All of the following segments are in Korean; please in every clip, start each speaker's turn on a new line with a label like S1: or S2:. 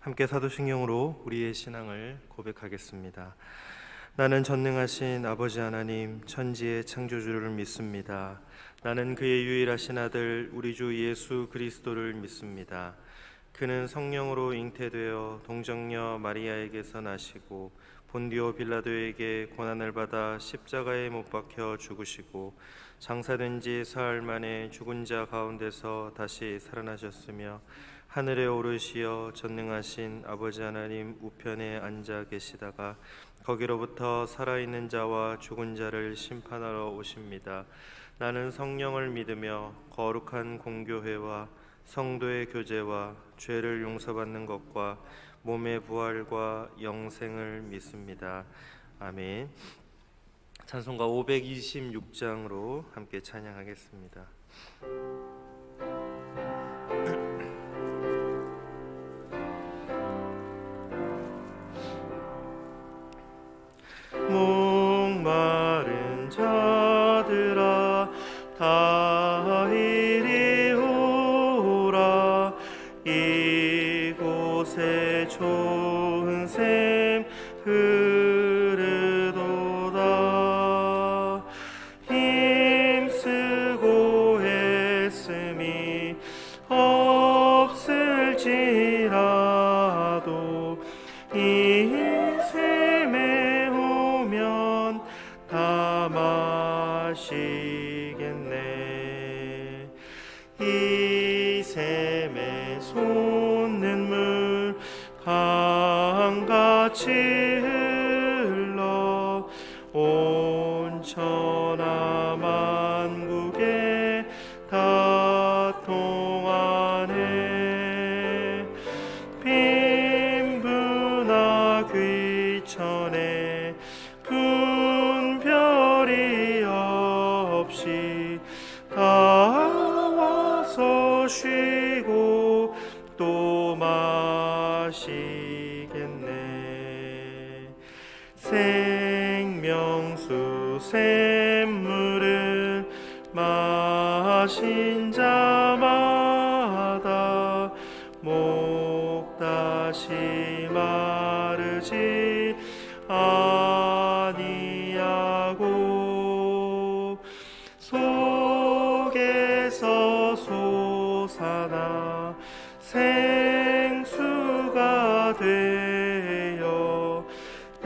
S1: 함께 사도신경으로 우리의 신앙을 고백하겠습니다. 나는 전능하신 아버지 하나님 천지의 창조주를 믿습니다. 나는 그의 유일하신 아들 우리 주 예수 그리스도를 믿습니다. 그는 성령으로 잉태되어 동정녀 마리아에게서 나시고 본디오 빌라도에게 고난을 받아 십자가에 못 박혀 죽으시고 장사된 지 사흘 만에 죽은 자 가운데서 다시 살아나셨으며 하늘에 오르시어 전능하신 아버지 하나님 우편에 앉아 계시다가 거기로부터 살아있는 자와 죽은 자를 심판하러 오십니다. 나는 성령을 믿으며 거룩한 공교회와 성도의 교제와 죄를 용서받는 것과 몸의 부활과 영생을 믿습니다. 아멘. 찬송가 526장으로 함께 찬양하겠습니다. 목마른 자들아 다 이리 오라. 이곳에 좋은 샘 흐르도다. 힘쓰고 애씀이 없을지라도 이 샘에 오면 다 마시겠네. 이 샘에 솟는 물 강같이 흘러 온 천하 만국에 다 통하네. 빈부나 귀천에 분별이 없이 다 와서 쉬고 또 마시겠네. 생명수 샘물을 마신 자마다 목 다시 마르지 아니하고 속에서 솟아나 생수가 되어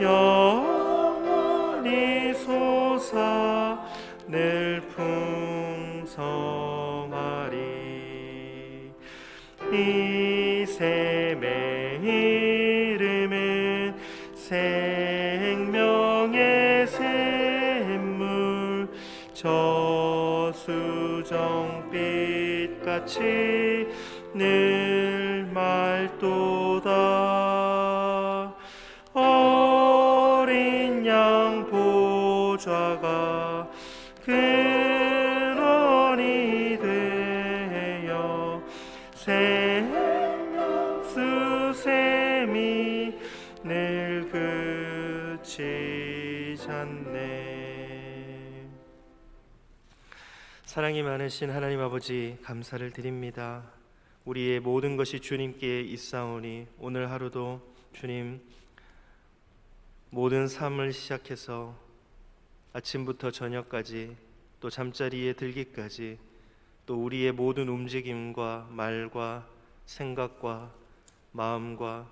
S1: 영원히 솟아늘 풍성하리. 이 샘의 이름은 생명의 샘물. 저수정빛같이 늘 맑도다. 어린 양 보좌가 근원이 되어 생명수 샘이 늘 그치지 않네. 사랑이 많으신 하나님 아버지 감사를 드립니다. 우리의 모든 것이 주님께 있사오니 오늘 하루도 주님 모든 삶을 시작해서 아침부터 저녁까지 또 잠자리에 들기까지 또 우리의 모든 움직임과 말과 생각과 마음과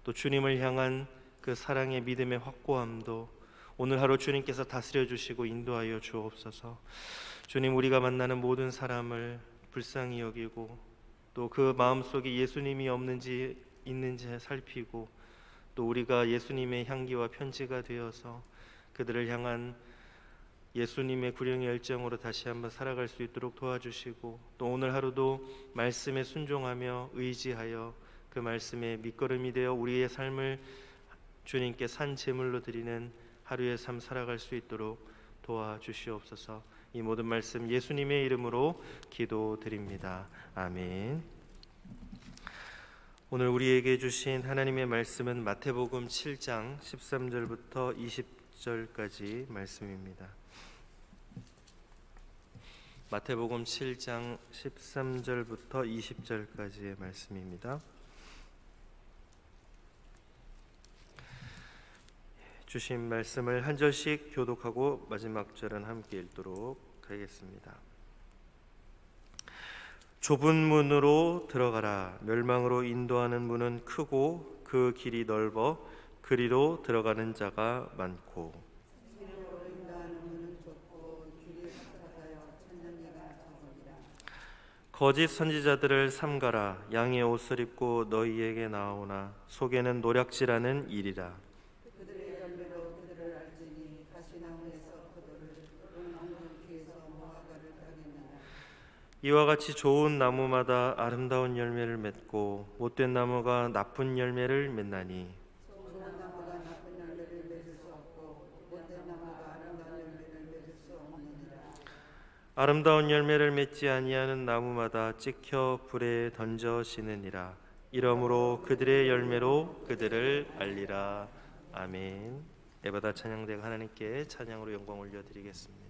S1: 또 주님을 향한 그 사랑의 믿음의 확고함도 오늘 하루 주님께서 다스려 주시고 인도하여 주옵소서. 주님, 우리가 만나는 모든 사람을 불쌍히 여기고 또 그 마음속에 예수님이 없는지 있는지 살피고 또 우리가 예수님의 향기와 편지가 되어서 그들을 향한 예수님의 구령의 열정으로 다시 한번 살아갈 수 있도록 도와주시고 또 오늘 하루도 말씀에 순종하며 의지하여 그 말씀에 밑거름이 되어 우리의 삶을 주님께 산 제물로 드리는 하루의 삶 살아갈 수 있도록 도와주시옵소서. 이 모든 말씀 예수님의 이름으로 기도드립니다. 아멘. 오늘 우리에게 주신 하나님의 말씀은 마태복음 7장 13절부터 20절까지 말씀입니다. 마태복음 7장 13절부터 20절까지의 말씀입니다. 주신 말씀을 한 절씩 교독하고 마지막 절은 함께 읽도록 하겠습니다. 좁은 문으로 들어가라. 멸망으로 인도하는 문은 크고 그 길이 넓어 그리로 들어가는 자가 많고 거짓 선지자들을 삼가라. 양의 옷을 입고 너희에게 나오나 속에는 노략질하는 일이라.
S2: 그들의 열매로 그들을 알지니 가시나무에서 포도를 엉겅 귀에서 무화과를 따겠느냐.
S1: 이와 같이 좋은 나무마다 아름다운 열매를 맺고 못된 나무가 나쁜 열매를 맺나니
S2: 좋은 나무가 나쁜 열매를 맺을 수 없고 못된 나무가 아름다운 열매를 맺을 수 없느니라.
S1: 아름다운 열매를 맺지 아니하는 나무마다 찍혀 불에 던져지느니라. 이러므로 그들의 열매로 그들을 알리라. 아멘. 예배다 찬양대가 하나님께 찬양으로 영광 올려드리겠습니다.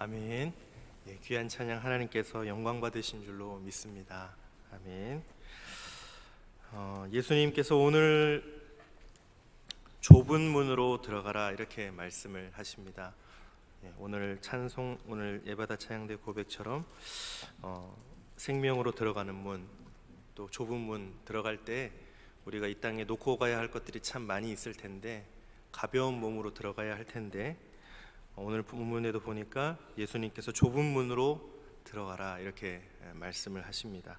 S1: 아멘. 귀한 찬양 하나님께서 영광 받으신 줄로 믿습니다. 아멘. 예수님께서 오늘 좁은 문으로 들어가라 이렇게 말씀을 하십니다. 오늘 찬송, 오늘 예배다 찬양대 고백처럼 생명으로 들어가는 문, 또 좁은 문 들어갈 때 우리가 이 땅에 놓고 가야 할 것들이 참 많이 있을 텐데 가벼운 몸으로 들어가야 할 텐데 오늘 본문에도 보니까 예수님께서 좁은 문으로 들어가라 이렇게 말씀을 하십니다.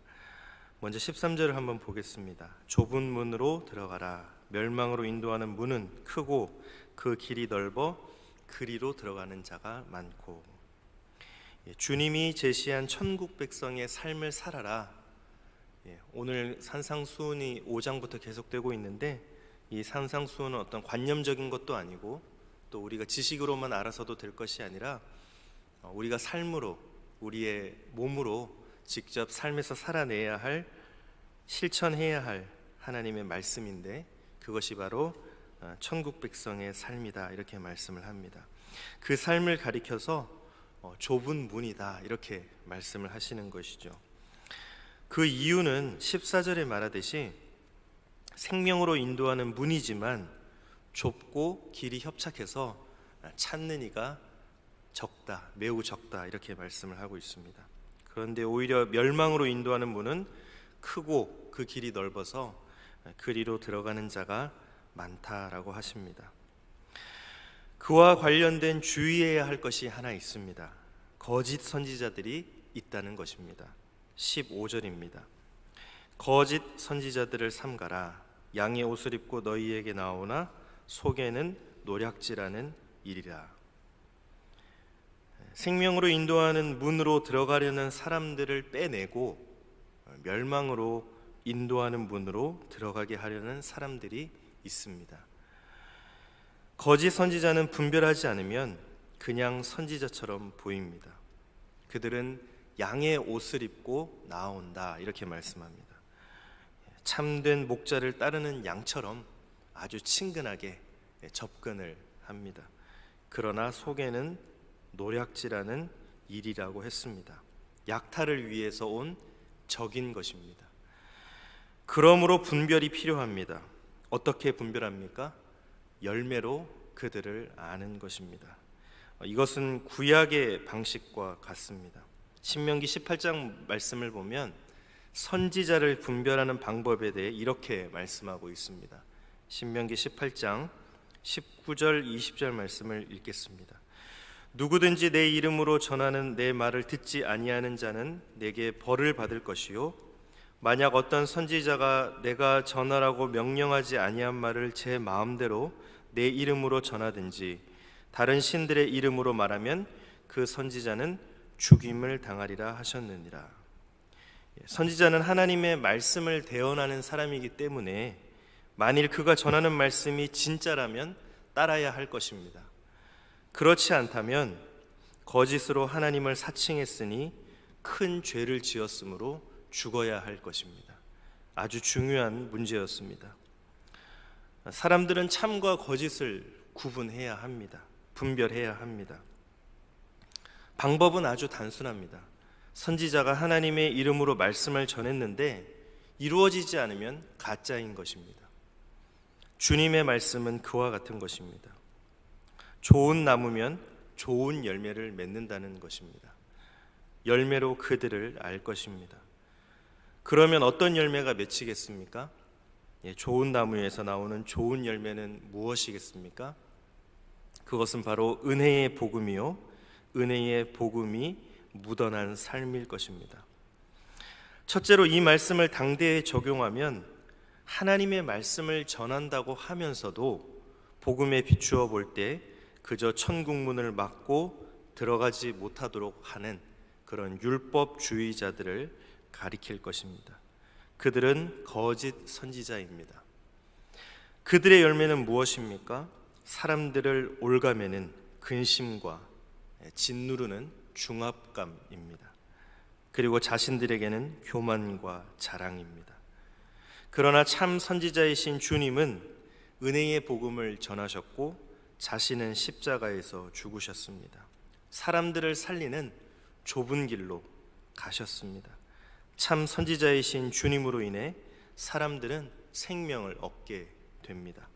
S1: 먼저 13절을 한번 보겠습니다. 좁은 문으로 들어가라. 멸망으로 인도하는 문은 크고 그 길이 넓어 그리로 들어가는 자가 많고. 주님이 제시한 천국 백성의 삶을 살아라. 오늘 산상수훈이 5장부터 계속되고 있는데 이 산상수훈은 어떤 관념적인 것도 아니고 또 우리가 지식으로만 알아서도 될 것이 아니라 우리가 삶으로 우리의 몸으로 직접 삶에서 살아내야 할 실천해야 할 하나님의 말씀인데 그것이 바로 천국 백성의 삶이다 이렇게 말씀을 합니다. 그 삶을 가리켜서 좁은 문이다 이렇게 말씀을 하시는 것이죠. 그 이유는 14절에 말하듯이 생명으로 인도하는 문이지만 좁고 길이 협착해서 찾는 이가 적다, 매우 적다 이렇게 말씀을 하고 있습니다. 그런데 오히려 멸망으로 인도하는 문은 크고 그 길이 넓어서 그리로 들어가는 자가 많다라고 하십니다. 그와 관련된 주의해야 할 것이 하나 있습니다. 거짓 선지자들이 있다는 것입니다. 15절입니다. 거짓 선지자들을 삼가라. 양의 옷을 입고 너희에게 나오나 속에는 노략질하는 일이라. 생명으로 인도하는 문으로 들어가려는 사람들을 빼내고 멸망으로 인도하는 문으로 들어가게 하려는 사람들이 있습니다. 거짓 선지자는 분별하지 않으면 그냥 선지자처럼 보입니다. 그들은 양의 옷을 입고 나온다 이렇게 말씀합니다. 참된 목자를 따르는 양처럼 아주 친근하게 접근을 합니다. 그러나 속에는 노략질하는 일이라고 했습니다. 약탈을 위해서 온 적인 것입니다. 그러므로 분별이 필요합니다. 어떻게 분별합니까? 열매로 그들을 아는 것입니다. 이것은 구약의 방식과 같습니다. 신명기 18장 말씀을 보면 선지자를 분별하는 방법에 대해 이렇게 말씀하고 있습니다. 신명기 18장 19절 20절 말씀을 읽겠습니다. 누구든지 내 이름으로 전하는 내 말을 듣지 아니하는 자는 내게 벌을 받을 것이요 만약 어떤 선지자가 내가 전하라고 명령하지 아니한 말을 제 마음대로 내 이름으로 전하든지 다른 신들의 이름으로 말하면 그 선지자는 죽임을 당하리라 하셨느니라. 선지자는 하나님의 말씀을 대언하는 사람이기 때문에 만일 그가 전하는 말씀이 진짜라면 따라야 할 것입니다. 그렇지 않다면 거짓으로 하나님을 사칭했으니 큰 죄를 지었으므로 죽어야 할 것입니다. 아주 중요한 문제였습니다. 사람들은 참과 거짓을 구분해야 합니다. 분별해야 합니다. 방법은 아주 단순합니다. 선지자가 하나님의 이름으로 말씀을 전했는데 이루어지지 않으면 가짜인 것입니다. 주님의 말씀은 그와 같은 것입니다. 좋은 나무면 좋은 열매를 맺는다는 것입니다. 열매로 그들을 알 것입니다. 그러면 어떤 열매가 맺히겠습니까? 좋은 나무에서 나오는 좋은 열매는 무엇이겠습니까? 그것은 바로 은혜의 복음이요 은혜의 복음이 묻어난 삶일 것입니다. 첫째로 이 말씀을 당대에 적용하면 하나님의 말씀을 전한다고 하면서도 복음에 비추어 볼 때 그저 천국문을 막고 들어가지 못하도록 하는 그런 율법주의자들을 가리킬 것입니다. 그들은 거짓 선지자입니다. 그들의 열매는 무엇입니까? 사람들을 올가매는 근심과 짓누르는 중압감입니다. 그리고 자신들에게는 교만과 자랑입니다. 그러나 참 선지자이신 주님은 은혜의 복음을 전하셨고 자신은 십자가에서 죽으셨습니다. 사람들을 살리는 좁은 길로 가셨습니다. 참 선지자이신 주님으로 인해 사람들은 생명을 얻게 됩니다.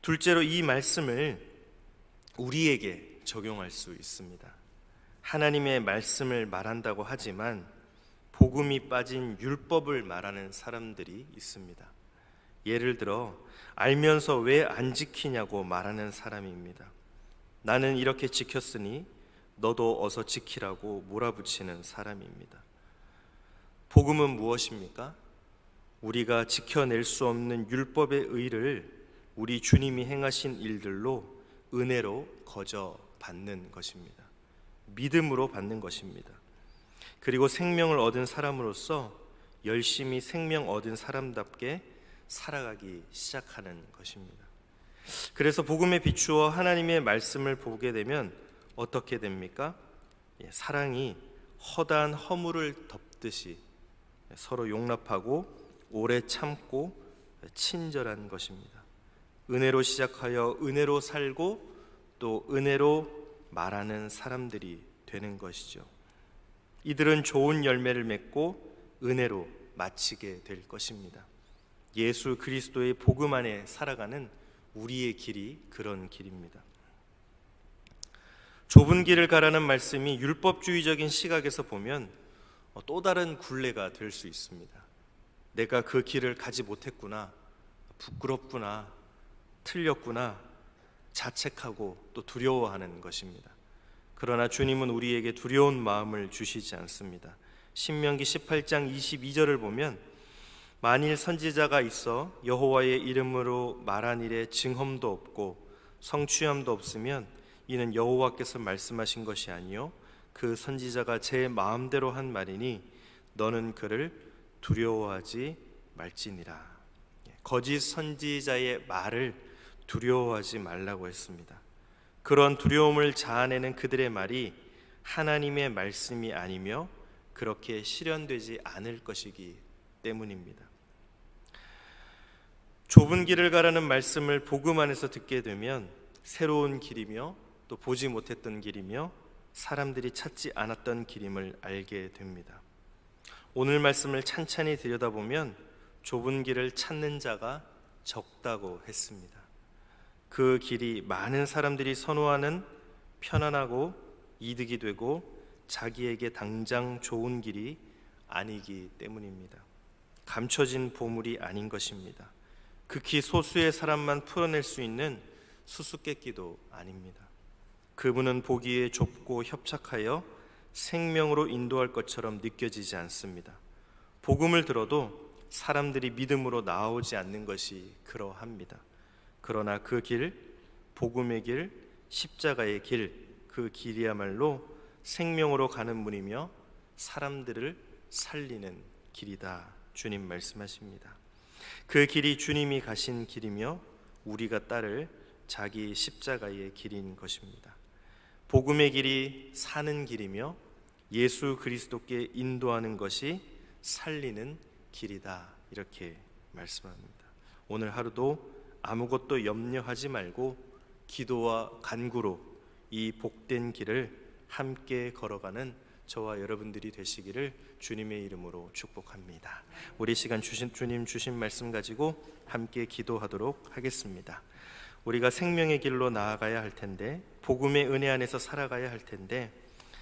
S1: 둘째로 이 말씀을 우리에게 적용할 수 있습니다. 하나님의 말씀을 말한다고 하지만 복음이 빠진 율법을 말하는 사람들이 있습니다. 예를 들어 알면서 왜 안 지키냐고 말하는 사람입니다. 나는 이렇게 지켰으니 너도 어서 지키라고 몰아붙이는 사람입니다. 복음은 무엇입니까? 우리가 지켜낼 수 없는 율법의 의를 우리 주님이 행하신 일들로 은혜로 거저 받는 것입니다. 믿음으로 받는 것입니다. 그리고 생명을 얻은 사람으로서 열심히 생명 얻은 사람답게 살아가기 시작하는 것입니다. 그래서 복음에 비추어 하나님의 말씀을 보게 되면 어떻게 됩니까? 사랑이 허다한 허물을 덮듯이 서로 용납하고 오래 참고 친절한 것입니다. 은혜로 시작하여 은혜로 살고 또 은혜로 말하는 사람들이 되는 것이죠. 이들은 좋은 열매를 맺고 은혜로 마치게 될 것입니다. 예수 그리스도의 복음 안에 살아가는 우리의 길이 그런 길입니다. 좁은 길을 가라는 말씀이 율법주의적인 시각에서 보면 또 다른 굴레가 될 수 있습니다. 내가 그 길을 가지 못했구나, 부끄럽구나, 틀렸구나 자책하고 또 두려워하는 것입니다. 그러나 주님은 우리에게 두려운 마음을 주시지 않습니다. 신명기 18장 22절을 보면 만일 선지자가 있어 여호와의 이름으로 말한 일에 증험도 없고 성취함도 없으면 이는 여호와께서 말씀하신 것이 아니요 그 선지자가 제 마음대로 한 말이니 너는 그를 두려워하지 말지니라. 거짓 선지자의 말을 두려워하지 말라고 했습니다. 그런 두려움을 자아내는 그들의 말이 하나님의 말씀이 아니며 그렇게 실현되지 않을 것이기 때문입니다. 좁은 길을 가라는 말씀을 복음 안에서 듣게 되면 새로운 길이며 또 보지 못했던 길이며 사람들이 찾지 않았던 길임을 알게 됩니다. 오늘 말씀을 찬찬히 들여다보면 좁은 길을 찾는 자가 적다고 했습니다. 그 길이 많은 사람들이 선호하는 편안하고 이득이 되고 자기에게 당장 좋은 길이 아니기 때문입니다. 감춰진 보물이 아닌 것입니다. 극히 소수의 사람만 풀어낼 수 있는 수수께끼도 아닙니다. 그분은 보기에 좁고 협착하여 생명으로 인도할 것처럼 느껴지지 않습니다. 복음을 들어도 사람들이 믿음으로 나오지 않는 것이 그러합니다. 그러나 그 길, 복음의 길, 십자가의 길, 그 길이야말로 생명으로 가는 문이며 사람들을 살리는 길이다. 주님 말씀하십니다. 그 길이 주님이 가신 길이며 우리가 따를 자기 십자가의 길인 것입니다. 복음의 길이 사는 길이며 예수 그리스도께 인도하는 것이 살리는 길이다. 이렇게 말씀합니다. 오늘 하루도 아무것도 염려하지 말고 기도와 간구로 이 복된 길을 함께 걸어가는 저와 여러분들이 되시기를 주님의 이름으로 축복합니다. 우리 시간 주님 주신 말씀 가지고 함께 기도하도록 하겠습니다. 우리가 생명의 길로 나아가야 할 텐데 복음의 은혜 안에서 살아가야 할 텐데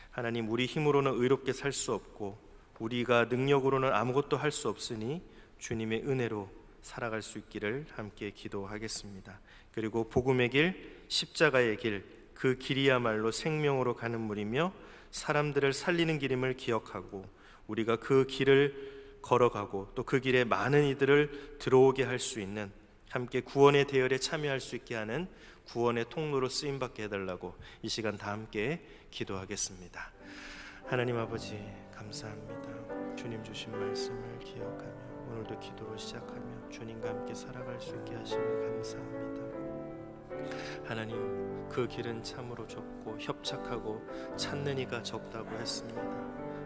S1: 하나님, 우리 힘으로는 의롭게 살 수 없고 우리가 능력으로는 아무것도 할 수 없으니 주님의 은혜로 살아갈 수 있기를 함께 기도하겠습니다. 그리고 복음의 길, 십자가의 길, 그 길이야말로 생명으로 가는 물이며 사람들을 살리는 길임을 기억하고 우리가 그 길을 걸어가고 또 그 길에 많은 이들을 들어오게 할 수 있는, 함께 구원의 대열에 참여할 수 있게 하는 구원의 통로로 쓰임받게 해달라고 이 시간 다 함께 기도하겠습니다. 하나님 아버지, 감사합니다. 주님 주신 말씀을 기억하며 오늘도 기도로 시작하며 주님과 함께 살아갈 수 있게 하심을 감사합니다. 하나님, 그 길은 참으로 좁고 협착하고 찾는 이가 적다고 했습니다.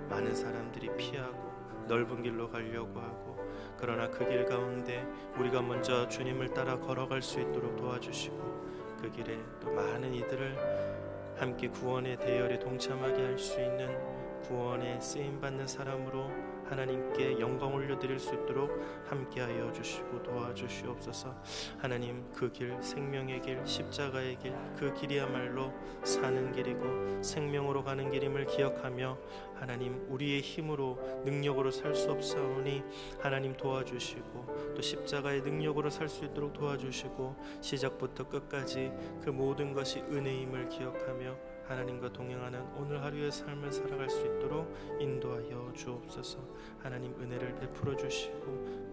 S1: 많은 사람들이 피하고 넓은 길로 가려고 하고, 그러나 그 길 가운데 우리가 먼저 주님을 따라 걸어갈 수 있도록 도와주시고 그 길에 또 많은 이들을 함께 구원의 대열에 동참하게 할 수 있는 구원에 쓰임받는 사람으로 하나님께 영광 올려드릴 수 있도록 함께하여 주시고 도와주시옵소서. 하나님, 그 길, 생명의 길, 십자가의 길, 그 길이야말로 사는 길이고 생명으로 가는 길임을 기억하며 하나님, 우리의 힘으로 능력으로 살 수 없사오니 하나님 도와주시고 또 십자가의 능력으로 살 수 있도록 도와주시고 시작부터 끝까지 그 모든 것이 은혜임을 기억하며 하나님과 동행하는 오늘 하루의 삶을 살아갈 수 있도록 인도하여 주옵소서. 하나님, 은혜를 베풀어 주시고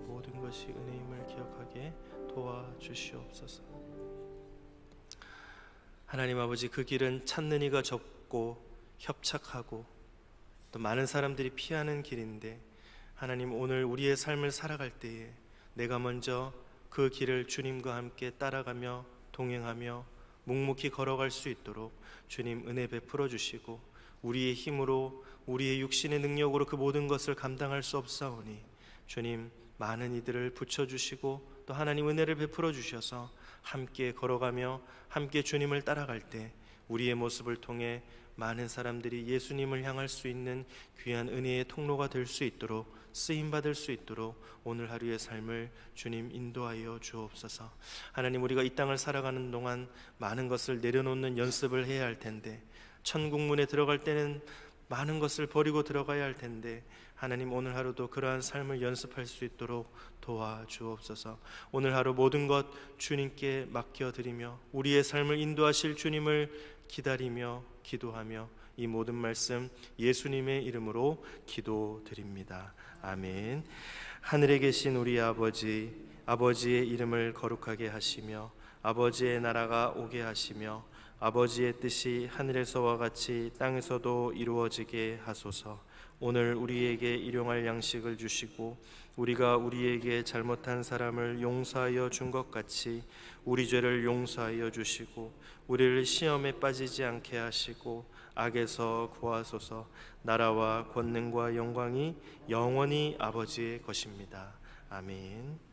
S1: 모든 것이 은혜임을 기억하게 도와주시옵소서. 하나님 아버지, 그 길은 찾는 이가 적고 협착하고 또 많은 사람들이 피하는 길인데 하나님, 오늘 우리의 삶을 살아갈 때에 내가 먼저 그 길을 주님과 함께 따라가며 동행하며 묵묵히 걸어갈 수 있도록 주님 은혜 베풀어 주시고 우리의 힘으로 우리의 육신의 능력으로 그 모든 것을 감당할 수 없사오니 주님 많은 이들을 붙여주시고 또 하나님 은혜를 베풀어 주셔서 함께 걸어가며 함께 주님을 따라갈 때 우리의 모습을 통해 많은 사람들이 예수님을 향할 수 있는 귀한 은혜의 통로가 될 수 있도록 쓰임받을 수 있도록 오늘 하루의 삶을 주님 인도하여 주옵소서. 하나님, 우리가 이 땅을 살아가는 동안 많은 것을 내려놓는 연습을 해야 할 텐데 천국문에 들어갈 때는 많은 것을 버리고 들어가야 할 텐데 하나님, 오늘 하루도 그러한 삶을 연습할 수 있도록 도와주옵소서. 오늘 하루 모든 것 주님께 맡겨드리며 우리의 삶을 인도하실 주님을 기다리며 기도하며 이 모든 말씀 예수님의 이름으로 기도드립니다. 아멘. 하늘에 계신 우리 아버지, 아버지의 이름을 거룩하게 하시며 아버지의 나라가 오게 하시며 아버지의 뜻이 하늘에서와 같이 땅에서도 이루어지게 하소서. 오늘 우리에게 일용할 양식을 주시고 우리가 우리에게 잘못한 사람을 용서하여 준 것 같이 우리 죄를 용서하여 주시고 우리를 시험에 빠지지 않게 하시고 악에서 구하소서. 나라와 권능과 영광이 영원히 아버지의 것입니다. 아멘.